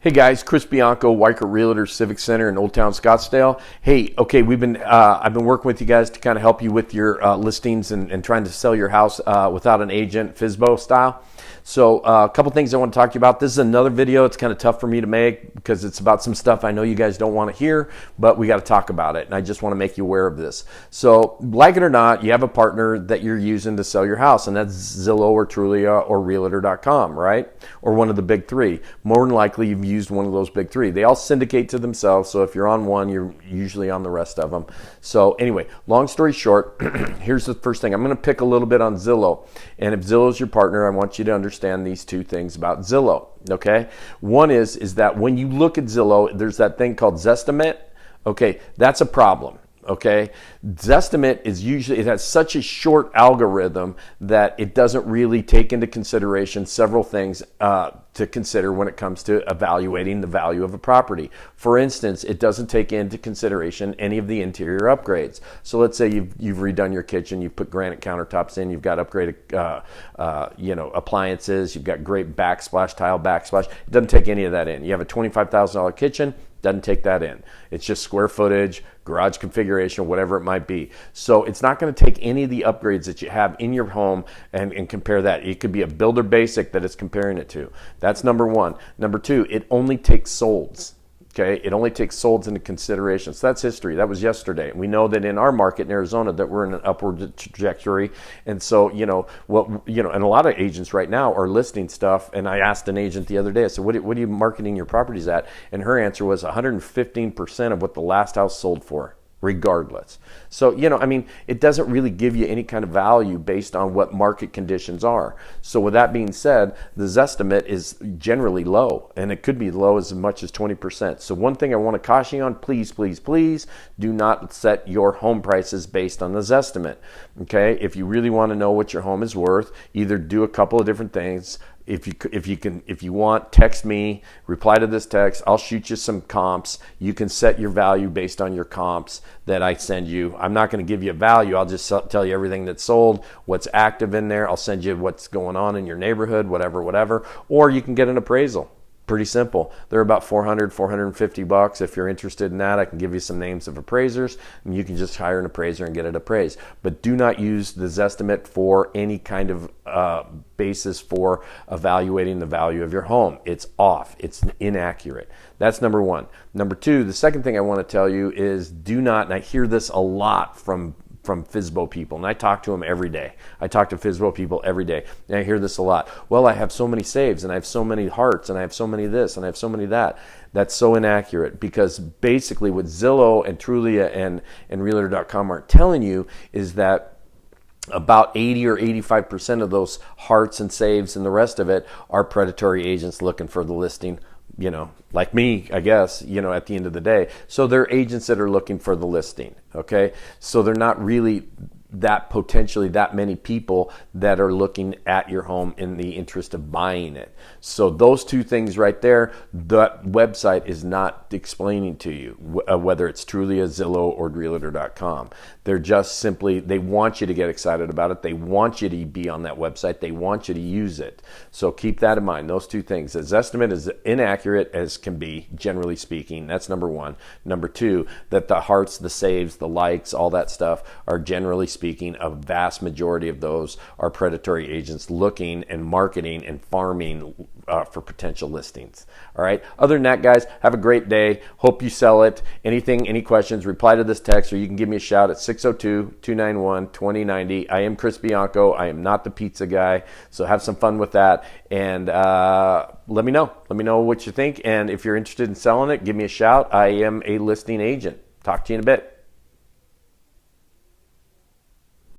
Hey guys, Chris Bianco, Weichert Realtor Civic Center in Old Town Scottsdale. Hey, okay, I've been working with you guys to kind of help you with your listings and trying to sell your house without an agent, FSBO style. So a couple things I want to talk to you about. This is another video. It's kind of tough for me to make because it's about some stuff I know you guys don't want to hear, but we got to talk about it. And I just want to make you aware of this. So like it or not, you have a partner that you're using to sell your house, and that's Zillow or Trulia or Realtor.com, right? Or one of the big three. More than likely, you've used one of those big three. They all syndicate to themselves, so if you're on one, you're usually on the rest of them. So anyway, long story short, here's the first thing. I'm going to pick a little bit on Zillow. And if Zillow's your partner, I want you to understand these two things about Zillow, okay? One is that when you look at Zillow, there's that thing called Zestimate. Okay, that's a problem. Okay, Zestimate is it has such a short algorithm that it doesn't really take into consideration several things to consider when it comes to evaluating the value of a property. For instance, it doesn't take into consideration any of the interior upgrades. So let's say you've redone your kitchen, you've put granite countertops in, you've got upgraded appliances, you've got great backsplash tile, backsplash. It doesn't take any of that in. You have a $25,000 kitchen. Doesn't take that in. It's just square footage, garage configuration, whatever it might be. So it's not going to take any of the upgrades that you have in your home and compare that. It could be a builder basic that it's comparing it to. That's number one. Number two, it only takes solds. Okay, it only takes solds into consideration. So that's history. That was yesterday. We know that in our market in Arizona that we're in an upward trajectory. And so, and a lot of agents right now are listing stuff. And I asked an agent the other day, I said, what are you marketing your properties at? And her answer was 115% of what the last house sold for, regardless. So, it doesn't really give you any kind of value based on what market conditions are. So with that being said, the Zestimate is generally low, and it could be low as much as 20%. So one thing I want to caution you on, please, please, please do not set your home prices based on the Zestimate. Okay? If you really want to know what your home is worth, either do a couple of different things. If you want, text me, reply to this text. I'll shoot you some comps. You can set your value based on your comps that I send you. I'm not going to give you a value. I'll just tell you everything that's sold, what's active in there. I'll send you what's going on in your neighborhood, whatever. Or you can get an appraisal. Pretty simple. They're about $450. If you're interested in that, I can give you some names of appraisers, and you can just hire an appraiser and get it appraised. But do not use the Zestimate for any kind of basis for evaluating the value of your home. It's off. It's inaccurate. That's number one. Number two, the second thing I want to tell you is do not, and I hear this a lot from FSBO people, and I talk to them every day. I talk to FSBO people every day, and I hear this a lot. Well, I have so many saves, and I have so many hearts, and I have so many this, and I have so many that. That's so inaccurate, because basically what Zillow and Trulia and Realtor.com aren't telling you is that about 80 or 85% of those hearts and saves and the rest of it are predatory agents looking for the listing, like me, I guess, at the end of the day. So they're agents that are looking for the listing, okay? So they're not really potentially that many people that are looking at your home in the interest of buying it. So those two things right there, the website is not explaining to you whether it's Trulia, Zillow, or Realtor.com. They're just simply, they want you to get excited about it. They want you to be on that website. They want you to use it. So keep that in mind, those two things. The Zestimate is inaccurate as can be, generally speaking. That's number one. Number two, that the hearts, the saves, the likes, all that stuff are generally speaking, a vast majority of those are predatory agents looking and marketing and farming for potential listings. All right. Other than that, guys, have a great day. Hope you sell it. Any questions, reply to this text, or you can give me a shout at 602-291-2090. I am Chris Bianco. I am not the pizza guy. So have some fun with that. And let me know. Let me know what you think. And if you're interested in selling it, give me a shout. I am a listing agent. Talk to you in a bit.